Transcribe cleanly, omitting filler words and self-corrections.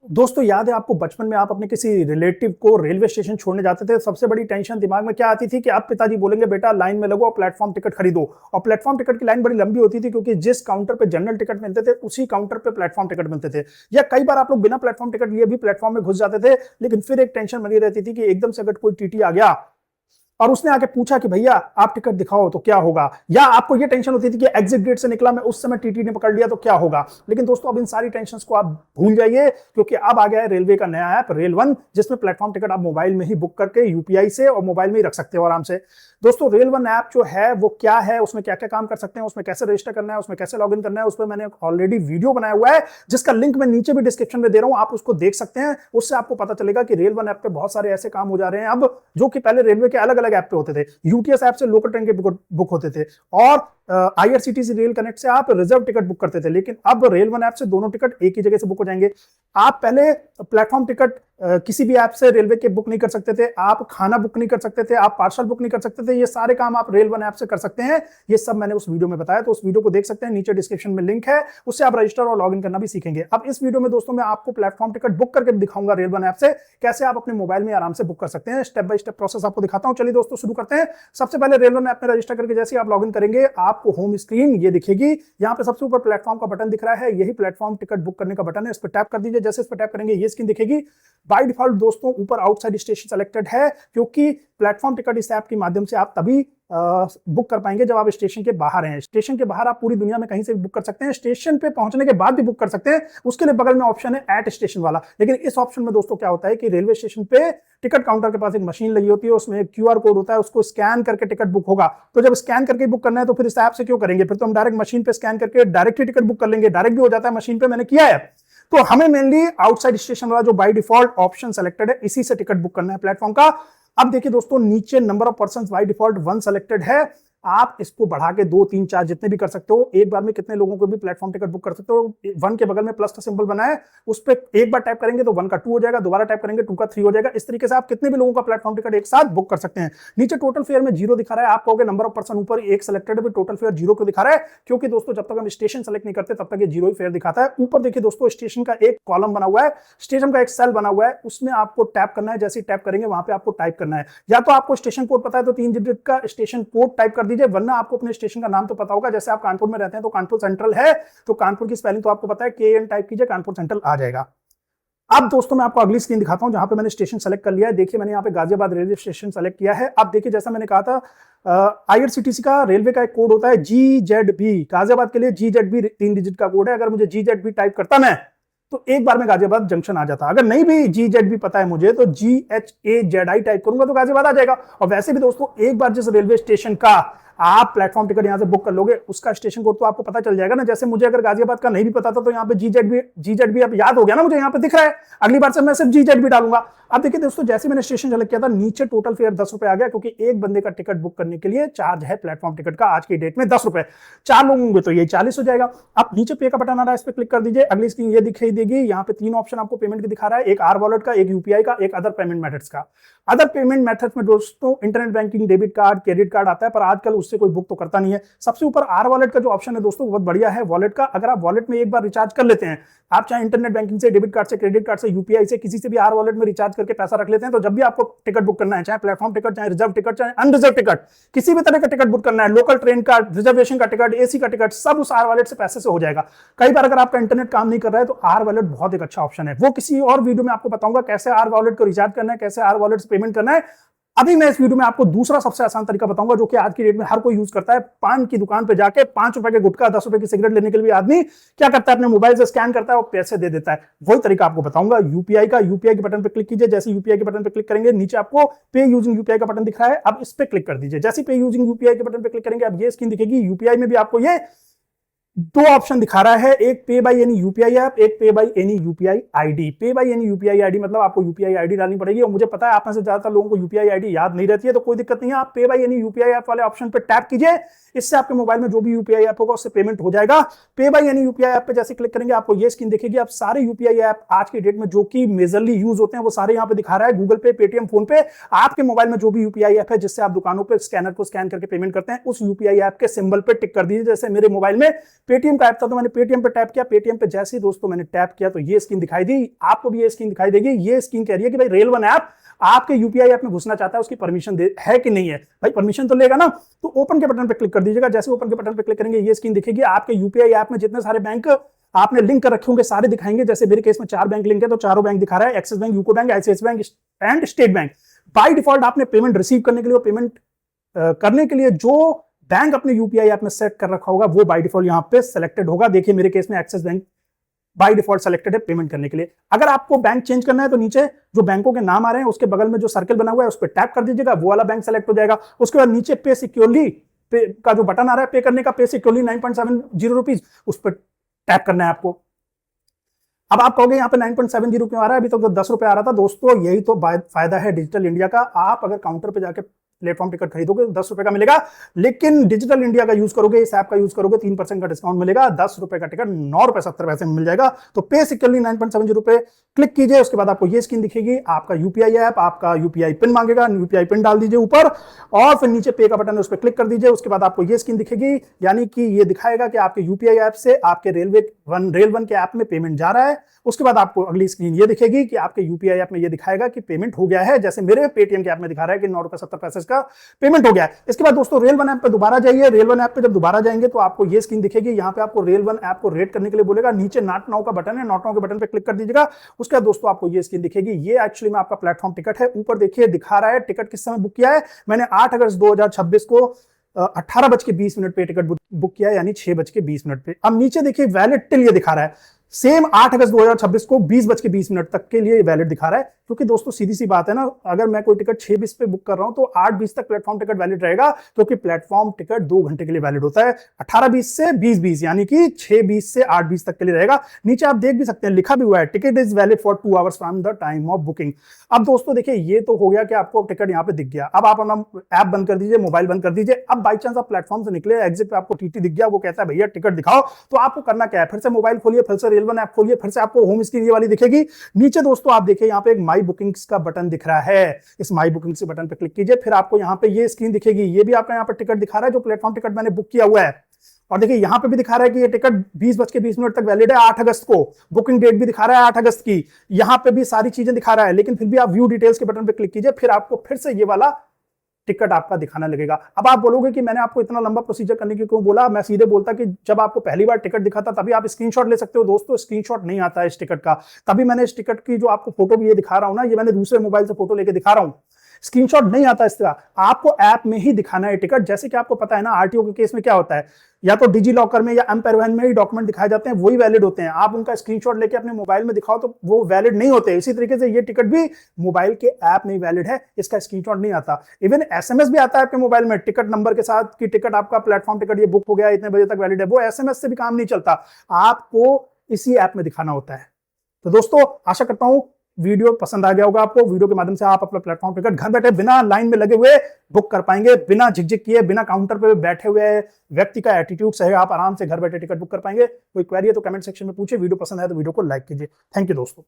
दोस्तों याद है आपको बचपन में आप अपने किसी रिलेटिव को रेलवे स्टेशन छोड़ने जाते थे। सबसे बड़ी टेंशन दिमाग में क्या आती थी कि आप पिताजी बोलेंगे बेटा लाइन में लगो और प्लेटफॉर्म टिकट खरीदो। और प्लेटफॉर्म टिकट की लाइन बड़ी लंबी होती थी क्योंकि जिस काउंटर पे जनरल टिकट मिलते थे उसी काउंटर पे प्लेटफॉर्म टिकट मिलते थे। या कई बार आप लोग बिना प्लेटफॉर्म टिकट लिए भी प्लेटफॉर्म में घुस जाते थे, लेकिन फिर एक टेंशन बनी रहती थी कि एकदम से अगर कोई टीटी आ गया और उसने आके पूछा कि भैया आप टिकट दिखाओ तो क्या होगा। या आपको ये टेंशन होती थी कि एग्जिट गेट से निकला मैं उस समय टीटी ने पकड़ लिया तो क्या होगा। लेकिन दोस्तों अब इन सारी टेंशन को आप भूल जाइए क्योंकि अब आ गया है रेलवे का नया ऐप रेल वन, जिसमें प्लेटफॉर्म टिकट आप मोबाइल में ही बुक करके यूपीआई से और मोबाइल में ही रख सकते हो आराम से। दोस्तों रेल वन ऐप जो है वो क्या है, उसमें क्या क्या काम कर सकते हैं, उसमें कैसे रजिस्टर करना है, उसमें कैसे लॉगिन करना है, उस पर मैंने ऑलरेडी वीडियो बनाया हुआ है जिसका लिंक मैं नीचे भी डिस्क्रिप्शन में दे रहा हूं, आप उसको देख सकते हैं। उससे आपको पता चलेगा कि रेल वन ऐप पे बहुत सारे ऐसे काम हो जा रहे हैं अब जो कि पहले रेलवे के अलग अलग ऐप पे होते थे। यूटीएस ऐप से लोकल ट्रेन के बुक होते थे और आईआरसीटीसी रेल कनेक्ट से आप रिजर्व टिकट बुक करते थे, लेकिन अब रेल वन ऐप से दोनों टिकट एक ही जगह से बुक हो जाएंगे। आप पहले प्लेटफॉर्म टिकट किसी भी ऐप से रेलवे के बुक नहीं कर सकते थे, आप खाना बुक नहीं कर सकते थे, आप पार्सल बुक नहीं कर सकते थे। ये सारे काम आप रेल वन ऐप से कर सकते हैं। ये सब मैंने उस वीडियो में बताया, तो उस वीडियो को देख सकते हैं, नीचे डिस्क्रिप्शन में लिंक है, उससे आप रजिस्टर और लॉगिन करना भी सीखेंगे। अब इस वीडियो में दोस्तों मैं आपको प्लेटफॉर्म टिकट बुक करके दिखाऊंगा रेल वन ऐप से कैसे आप अपने मोबाइल में आराम से बुक कर सकते हैं। स्टेप बाय स्टेप प्रोसेस आपको दिखाता हूं। चलिए दोस्तों शुरू करते हैं। सबसे पहले रेल वन ऐप में रजिस्टर करके जैसे आप लॉगिन करेंगे आपको होम स्क्रीन ये दिखेगी। यहाँ पे सबसे ऊपर प्लेटफॉर्म का बटन दिख रहा है, यही प्लेटफॉर्म टिकट बुक करने का बटन है। इस पर टैप कर दीजिए। जैसे इस पर टैप करेंगे ये स्क्रीन दिखेगी। बाय डिफॉल्ट दोस्तों ऊपर आउटसाइड स्टेशन सेलेक्टेड है क्योंकि प्लेटफॉर्म टिकट इस ऐप के माध्यम से आप तभी बुक कर पाएंगे जब आप स्टेशन के बाहर हैं। स्टेशन के बाहर आप पूरी दुनिया में कहीं से भी बुक कर सकते हैं, स्टेशन पे पहुंचने के बाद भी बुक कर सकते हैं। उसके लिए बगल में ऑप्शन है एट स्टेशन वाला। लेकिन इस ऑप्शन में दोस्तों क्या होता है कि रेलवे स्टेशन पे टिकट काउंटर के पास एक मशीन लगी होती है, उसमें एक क्यूआर कोड होता है, उसको स्कैन करके टिकट बुक होगा। तो जब स्कैन करके बुक करना है तो फिर इस ऐप से क्यों करेंगे, फिर तो हम डायरेक्ट मशीन पे स्कैन करके डायरेक्ट ही टिकट बुक कर लेंगे। डायरेक्ट भी हो जाता है मशीन पे, मैंने किया है। तो हमें मेनली आउटसाइड स्टेशन वाला जो बाय डिफॉल्ट ऑप्शन सेलेक्टेड है इसी से टिकट बुक करना है प्लेटफॉर्म का। अब देखिए दोस्तों नीचे number of persons by default 1 selected है। आप इसको बढ़ा के 2 3 4 जितने भी कर सकते हो। एक बार में कितने लोगों को भी प्लेटफॉर्म टिकट बुक कर सकते हो। 1 के बगल में प्लस का सिंबल बना है, उस पर एक बार टाइप करेंगे तो 1 का 2 हो जाएगा, दोबारा टाइप करेंगे 2 का 3 हो जाएगा। इस तरीके से आप कितने भी लोगों का प्लेटफॉर्म टिकट एक साथ बुक कर सकते हैं। नीचे टोटल फेयर में 0 दिखा रहा है। आप कहोगे नंबर ऑफ पर्सन ऊपर एक सेलेक्टेड है, टोटल फेयर 0 को दिखा रहा है क्योंकि दोस्तों जब तक हम स्टेशन सेलेक्ट नहीं करते तब तक ये 0 ही फेयर दिखाता है। ऊपर देखिए दोस्तों स्टेशन का एक कॉलम बना हुआ है, स्टेशन का एक सेल बना हुआ है, उसमें आपको टैप करना है। जैसे ही टैप करेंगे वहां पे आपको टाइप करना है। या तो आपको स्टेशन कोड पता है तो 3 डिजिट का स्टेशन कोड टाइप कर दीजिए, वरना आपको अपने स्टेशन का नाम तो पता होगा। जैसे आप कानपुर में रहते हैं तो कानपुर सेंट्रल है, तो कानपुर की स्पेलिंग तो आपको पता है, KN टाइप कीजिए, कानपुर सेंट्रल आ जाएगा। अब दोस्तों मैं आपको अगली स्क्रीन दिखाता हूं जहां पे मैंने स्टेशन सेलेक्ट कर लिया है। देखिए मैंने यहाँ पे गाजियाबाद रेलवे स्टेशन सेलेक्ट किया है। अब देखिए जैसा मैंने कहा था आईआरसीटीसी का रेलवे का एक कोड होता है GZB। गाजियाबाद के लिए GZB 3 डिजिट का कोड है। अगर मुझे GZB टाइप करता मैं तो एक बार में गाजियाबाद जंक्शन आ जाता। अगर नहीं भी GZB पता है मुझे तो GHAZI टाइप करूंगा तो गाजियाबाद आ जाएगा। और वैसे भी दोस्तों एक बार जिस रेलवे स्टेशन का आप प्लेटफॉर्म टिकट यहां से बुक कर लोगे उसका स्टेशन कोड तो आपको पता चल जाएगा ना। जैसे मुझे अगर गाजियाबाद का नहीं भी पता था तो यहाँ पे GZB अब याद हो गया ना, मुझे यहाँ पे दिख रहा है। अगली बार से मैं सिर्फ GZB डालूंगा। अब देखिए दोस्तों जैसे मैंने स्टेशन सेलेक्ट किया था नीचे टोटल फेयर 10 रुपए आ गया क्योंकि एक बंदे का टिकट बुक करने के लिए चार्ज है प्लेटफॉर्म टिकट का आज की डेट में 10 रुपए। 4 लोग होंगे तो ये 40 हो जाएगा। अब नीचे पे का बटन आ रहा है, इस पर क्लिक कर दीजिए। अगली स्क्रीन ये दिखाई देगी। यहाँ पे 3 ऑप्शन आपको पेमेंट के दिखा रहा है, एक आर वॉलेट का, एक यूपीआई का, एक अदर पेमेंट मेथड्स का। अदर पेमेंट मेथड्स में दोस्तों internet banking, debit card, credit card आता है, पर आजकल उससे कोई बुक तो करता नहीं है। सबसे ऊपर आर वॉलेट का जो ऑप्शन है दोस्तों बहुत बढ़िया है वॉलेट का। अगर आप वॉलेट में एक बार रिचार्ज कर लेते हैं, आप चाहे इंटरनेट बैंकिंग से, डेबिट कार्ड से, क्रेडिट कार्ड से, यूपीआई से, किसी से भी आर वॉलेट में रिचार्ज करके पैसा रख लेते हैं, तो जब भी आपको टिकट बुक करना है, चाहे प्लेटफॉर्म टिकट, चाहे रिजर्व टिकट, चाहे अनरिजर्व टिकट, किसी भी तरह का टिकट बुक करना है, लोकल ट्रेन का, रिजर्वेशन का टिकट, एसी का टिकट, सब उस आर वॉलेट से पैसे से हो जाएगा। कई बार अगर आपका इंटरनेट काम नहीं कर रहा है तो आर वॉलेट बहुत एक अच्छा ऑप्शन है। वो किसी और वीडियो में आपको बताऊंगा कैसे आर वॉलेट को रिचार्ज करना है, कैसे आर वॉलेट से पेमेंट करना है। अभी मैं इस वीडियो में आपको दूसरा सबसे आसान तरीका बताऊंगा जो कि आज की डेट में हर कोई यूज करता है। पान की दुकान पे जाके 5 रुपए के गुटखा, 10 रुपए की सिगरेट लेने के लिए आदमी क्या करता है, अपने मोबाइल से स्कैन करता है और पैसे दे देता है। वही तरीका आपको बताऊंगा यूपीआई का। यूपीआई के बटन पे क्लिक कीजिए। जैसे यूपीआई के बटन पे क्लिक करेंगे नीचे आपको पे यूजिंग यूपीआई का बटन दिख रहा है, अब इस पे क्लिक कर दीजिए। जैसे पे यूजिंग यूपीआई के बटन पे क्लिक करेंगे अब ये स्क्रीन दिखेगी। यूपीआई में भी आपको ये 2 ऑप्शन दिखा रहा है, एक पे बाय एनी यूपीआई ऐप, एक पे बाय एनी यूपीआई आईडी। पे बाय एनी यूपीआई आईडी मतलब आपको यूपीआई आईडी डालनी पड़ेगी। और मुझे पता है आप में से ज्यादातर लोगों को यूपीआई आईडी याद नहीं रहती है, तो कोई दिक्कत नहीं है। आप पे बाय एनी यूपीआई ऐप वाले ऑप्शन पे टैप कीजिए, इससे आपके मोबाइल में जो भी यूपीआई ऐप होगा उससे पेमेंट हो जाएगा। पे बाय एनी यूपीआई ऐप पे जैसे क्लिक करेंगे आपको ये स्क्रीन दिखेगी। आप सारे यूपीआई ऐप आज की डेट में जो कि मेजरली यूज होते हैं वो सारे यहाँ पे दिखा रहा है। गूगल पे, पेटीएम, फोन पे, आपके मोबाइल में जो भी यूपीआई ऐप है जिससे आप दुकानों पे स्कैनर को स्कैन करके पेमेंट करते हैं उस यूपीआई ऐप के सिंबल पे टिक कर दीजिए। जैसे मेरे मोबाइल में पेटीएम का ऐप था तो मैंने पेटीएम पे टैप किया। पेटीएम पे जैसे ही दोस्तों मैंने टैप किया तो ये स्क्रीन दिखाई दी, आपको भी ये स्क्रीन दिखाई देगी। ये स्क्रीन कह रही है कि भाई रेल वन ऐप आपके यूपीआई ऐप में घुसना चाहता है, उसकी परमिशन है कि नहीं है। भाई परमिशन तो लेगा ना, तो ओपन के बटन पे क्लिक कर दीजिएगा। जैसे ओपन के बटन पे क्लिक करेंगे ये स्क्रीन दिखेगी। आपके यूपीआई ऐप में जितने सारे बैंक आपने लिंक कर रखे होंगे सारे दिखाएंगे। जैसे मेरे केस में 4 बैंक लिंक है तो चारों बैंक दिखा रहा है, axis bank, UCO bank, ICICI bank and state bank. By default आपने पेमेंट रिसीव करने के लिए, पेमेंट करने के लिए जो बैंक अपने यूपीआई ऐप में सेट कर रखा होगा वो बाय डिफॉल्ट यहां पे सेलेक्टेड होगा। देखिए मेरे केस में axis bank by default selected है पेमेंट करने के लिए। अगर आपको बैंक चेंज करना है तो नीचे जो बैंकों के नाम आ रहे हैं उसके बगल में जो सर्कल बना हुआ है उस पर टैप कर दीजिएगा, वो वाला बैंक सेलेक्ट हो जाएगा। उसके बाद नीचे पे सिक्योरली का जो बटन आ रहा है पे करने का, पे सिक्योरली 9.70 रुपीज, उस पर टैप करना है आपको। अब आप कहोगे यहाँ पे 9.70 क्यों आ रहा है, अभी तक तो 10 रुपए आ रहा था। दोस्तों यही तो फायदा है डिजिटल इंडिया का। आप अगर काउंटर पे जाके प्लेटफॉर्म टिकट खरीदोगे 10 रुपए का मिलेगा, लेकिन डिजिटल इंडिया का यूज करोगे, इस ऐप का यूज करोगे 3% का डिस्काउंट मिलेगा। 10 रुपए का टिकट 9 रुपए 70 पैसे में मिल जाएगा। तो पे सिक्योरली 9.70 रुपए क्लिक कीजिए। उसके बाद आपको ये स्क्रीन दिखेगी, आपका यूपीआई ऐप, आपका यूपीआई पिन मांगेगा, यूपीआई पिन डाल दीजिए ऊपर और फिर नीचे पे का बटन है उस पर क्लिक कर दीजिए। उसके बाद आपको ये स्क्रीन दिखेगी, यानी कि ये दिखाएगा कि आपके यूपीआई ऐप से आपके रेल वन के ऐप में पेमेंट जा रहा है। उसके बाद आपको अगली स्क्रीन ये दिखेगी कि आपके यूपीआई ऐप में ये दिखाएगा कि पेमेंट हो गया है। जैसे मेरे पेटीएम के ऐप में दिखा रहा है कि 9 रुपए 70 पैसे का पेमेंट हो गया है। इसके बाद दोस्तों रेल वन ऐप पे दोबारा जाइए। रेल वन ऐप पे जब दोबारा जाएंगे तो आपको ये स्क्रीन दिखेगी। यहाँ पे आपको रेल वन ऐप को रेट करने के लिए बोलेगा, नीचे नॉट नाउ का बटन है, नॉट नाउ के बटन पे क्लिक कर दीजिएगा। उसके बाद दोस्तों आपको ये स्क्रीन दिखेगी, ये एक्चुअली में आपका प्लेटफॉर्म टिकट है। ऊपर देखिए दिखा रहा है टिकट किस समय बुक किया है। मैंने 8 अगस्त 2026 को 18:20 पे टिकट बुक किया है, यानी 6:20 पे। अब नीचे देखिए वैलिड टिल ये दिखा रहा है, सेम 8 अगस्त 2026 को 20:20 तक के लिए वैलिड दिखा रहा है। क्योंकि दोस्तों सीधी सी बात है ना, अगर मैं कोई टिकट 6:20 पे बुक कर रहा हूं तो 8:20 तक प्लेटफॉर्म टिकट वैलिड रहेगा, क्योंकि प्लेटफॉर्म टिकट 2 घंटे के लिए वैलिड होता है। 18:20 से 20:20 यानी कि 6:20 से 8:20 तक के लिए रहेगा। नीचे आप देख भी सकते हैं, लिखा भी हुआ है ticket is valid for 2 hours from the time of booking. अब दोस्तों देखिए ये तो हो गया कि आपको टिकट यहाँ पे दिख गया। अब आप अपना ऐप बंद कर दीजिए, मोबाइल बंद कर दीजिए। अब बाई चांस आप प्लेटफॉर्म से निकले, एग्जिट पे आपको टीटी दिख गया, वो कहता है भैया टिकट दिखाओ, तो आपको करना क्या है, फिर से मोबाइल खोलिए, फिर से रेल वन ऐप खोलिए, फिर से आपको होम स्क्रीन ये वाली दिखेगी। नीचे दोस्तों आप देखिए यहाँ पे एक माई बुकिंग्स का बटन दिख रहा है, इस माई बुकिंग्स के बटन पे क्लिक कीजिए। फिर आपको यहाँ पे ये स्क्रीन दिखेगी, ये भी आपका यहाँ पे टिकट दिखा रहा है जो प्लेटफॉर्म टिकट मैंने बुक किया हुआ है। और देखिए यहाँ पे भी दिखा रहा है कि ये टिकट 20:20 तक वैलिड है, 8 अगस्त को। बुकिंग डेट भी दिखा रहा है 8 अगस्त की। यहाँ पे भी सारी चीजें दिखा रहा है, लेकिन फिर भी आप व्यू डिटेल्स के बटन पे क्लिक कीजिए, फिर आपको फिर से ये वाला टिकट आपका दिखाना लगेगा। अब आप बोलोगे कि मैंने आपको इतना लंबा प्रोसीजर करने की क्यों बोला। मैं सीधे बोलता कि जब आपको पहली बार टिकट दिखा था तभी आप स्क्रीनशॉट ले सकते हो। दोस्तों स्क्रीनशॉट नहीं आता है इस टिकट का, तभी मैंने इस टिकट की जो आपको फोटो भी ये दिखा रहा हूं ना, ये मैंने दूसरे मोबाइल से फोटो लेके दिखा रहा हूं। स्क्रीनशॉट नहीं आता इस तरह, आपको ऐप में ही दिखाना है टिकट। जैसे कि आपको पता है ना आरटीओ के केस में क्या होता है, या तो डिजी लॉकर में या एम परिवहन में ही डॉक्यूमेंट दिखाए जाते हैं, वही वैलिड होते हैं। आप उनका स्क्रीनशॉट लेके अपने मोबाइल में दिखाओ तो वो वैलिड नहीं होते। इसी तरीके से ये टिकट भी मोबाइल के ऐप में वैलिड है, इसका स्क्रीनशॉट नहीं आता। इवन एसएमएस भी आता है आपके मोबाइल में टिकट नंबर के साथ कि टिकट आपका प्लेटफॉर्म टिकट ये बुक हो गया, इतने बजे तक वैलिड है। वो एसएमएस से भी काम नहीं चलता, आपको इसी ऐप में दिखाना होता है। तो दोस्तों आशा करता हूं वीडियो पसंद आ गया होगा आपको। वीडियो के माध्यम से आप अपना प्लेटफॉर्म टिकट घर बैठे बिना लाइन में लगे हुए बुक कर पाएंगे, बिना झिकझिक किए, बिना काउंटर पे बैठे हुए व्यक्ति का एटीट्यूड सहे आप आराम से घर बैठे टिकट बुक कर पाएंगे। कोई क्वेरी है तो कमेंट सेक्शन में पूछे। वीडियो पसंद आए तो वीडियो को लाइक कीजिए। थैंक यू दोस्तों।